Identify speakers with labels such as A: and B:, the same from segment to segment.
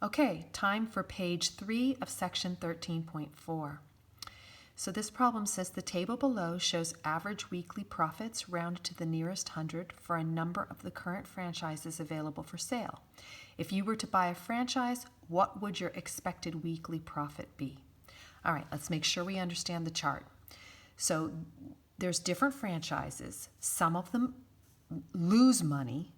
A: Okay, time for page 3 of section 13.4. So this problem says the table below shows average weekly profits rounded to the nearest hundred for a number of the current franchises available for sale. If you were to buy a franchise, what would your expected weekly profit be? All right, let's make sure we understand the chart. So there's different franchises. Some of them lose money.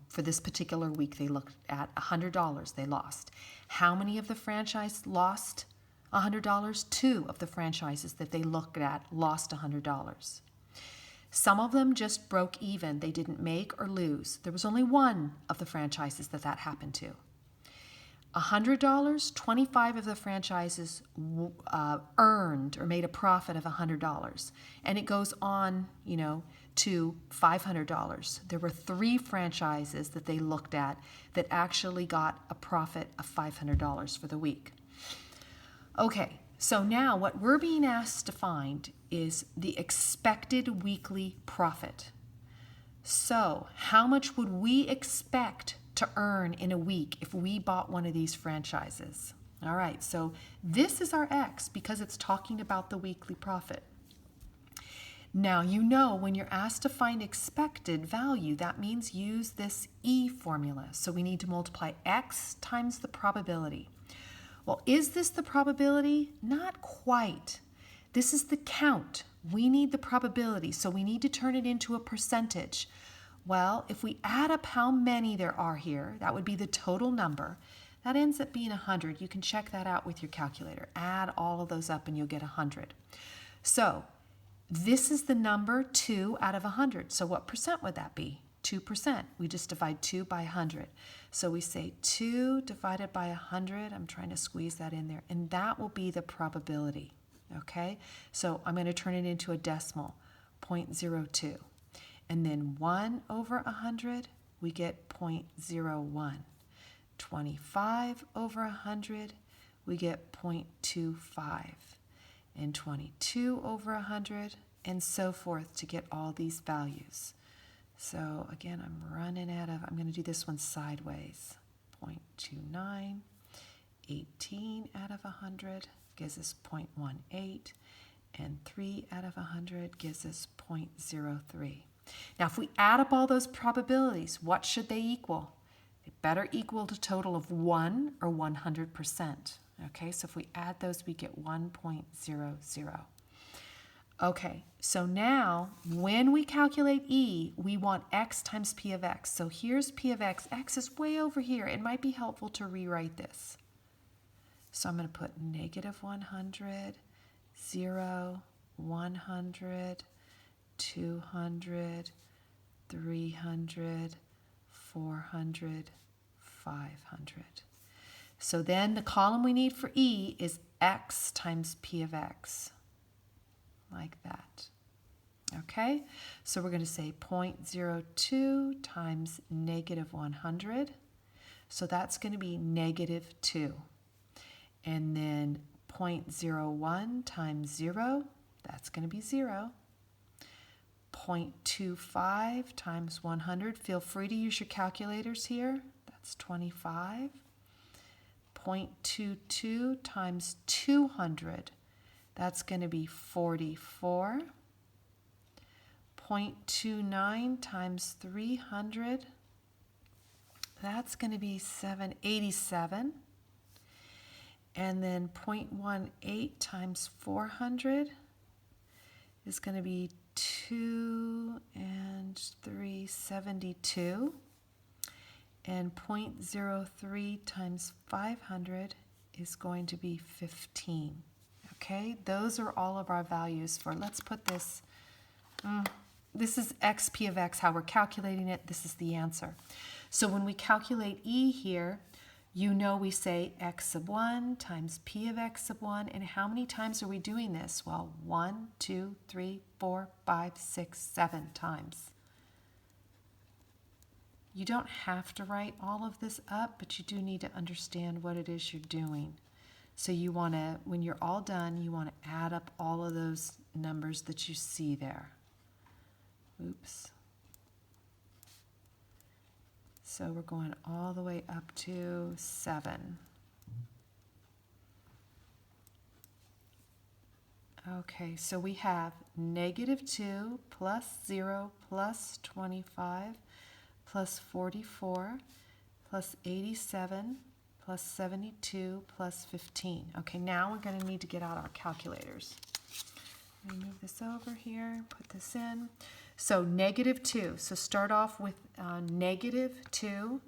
A: For this particular week, they looked at $100 they lost. How many of the franchise lost $100? 2 of the franchises that they looked at lost $100. Some of them just broke even. They didn't make or lose. There was only 1 of the franchises that happened to. $100, 25 of the franchises earned or made a profit of $100. And it goes on, to $500. There were 3 franchises that they looked at that actually got a profit of $500 for the week. Okay, so now what we're being asked to find is the expected weekly profit. So how much would we expect to earn in a week if we bought one of these franchises? All right, so this is our X because it's talking about the weekly profit. Now, when you're asked to find expected value, that means use this E formula. So we need to multiply X times the probability. Well, is this the probability? Not quite. This is the count. We need the probability, so we need to turn it into a percentage. Well, if we add up how many there are here, that would be the total number. That ends up being 100. You can check that out with your calculator. Add all of those up and you'll get 100. So this is the number 2 out of 100. So what percent would that be? 2%. We just divide 2 by 100. So we say 2 divided by 100. I'm trying to squeeze that in there. And that will be the probability. Okay? So I'm going to turn it into a decimal, 0.02. And then 1 over 100, we get 0.01. 25 over 100, we get 0.25. And 22 over 100, and so forth to get all these values. So again, I'm going to do this one sideways. 0.29, 18 out of 100 gives us 0.18, and 3 out of 100 gives us 0.03. Now, if we add up all those probabilities, what should they equal? They better equal a total of 1 or 100%. Okay, so if we add those, we get 1.00. Okay, so now when we calculate E, we want X times P of X. So here's P of X. X is way over here. It might be helpful to rewrite this. So I'm going to put negative 100, 0, 100, 200, 300, 400, 500. So then the column we need for E is X times P of X, like that. Okay, so we're going to say 0.02 times negative 100. So that's going to be negative 2. And then 0.01 times 0, that's going to be 0. 0.25 times 100, feel free to use your calculators here, that's 25. 0.22 times 200, that's going to be 44. 0.29 times 300, that's going to be 787. And then 0.18 times 400 is going to be 2 and 3, 72. And 0.03 times 500 is going to be 15. Okay, those are all of our values for, let's put this, this is X P of X, how we're calculating it. This is the answer. So when we calculate E here, we say X sub 1 times P of X sub 1. And how many times are we doing this? Well, 1, 2, 3, 4, 5, 6, 7 times. You don't have to write all of this up, but you do need to understand what it is you're doing. So you want to, when you're all done, you want to add up all of those numbers that you see there. Oops. So we're going all the way up to 7. Okay, so we have -2 plus 0 plus 25 plus 44 plus 87 plus 72 plus 15. Okay, now we're going to need to get out our calculators. Let me move this over here, put this in. So -2, so start off with -2,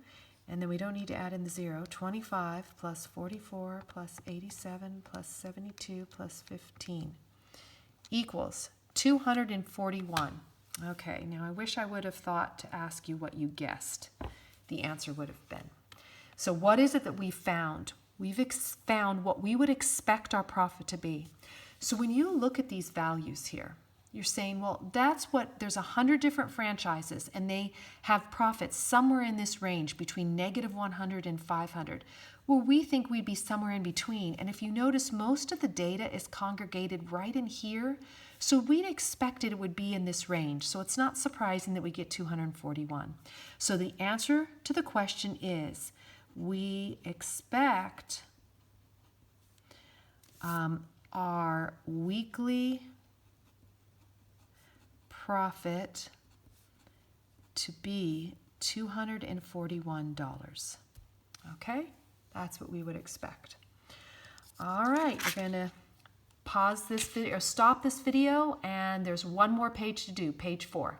A: and then we don't need to add in the 0. 25 plus 44 plus 87 plus 72 plus 15 equals 241. Okay, now I wish I would have thought to ask you what you guessed the answer would have been. So what is it that we found? We've found what we would expect our profit to be. So when you look at these values here, you're saying, well, there's 100 different franchises and they have profits somewhere in this range between -100 and 500. Well, we think we'd be somewhere in between. And if you notice, most of the data is congregated right in here. So we'd expected it would be in this range. So it's not surprising that we get 241. So the answer to the question is, we expect our weekly profit to be $241. Okay, that's what we would expect. All right, we're going to pause this video or stop this video, and there's one more page to do, page 4.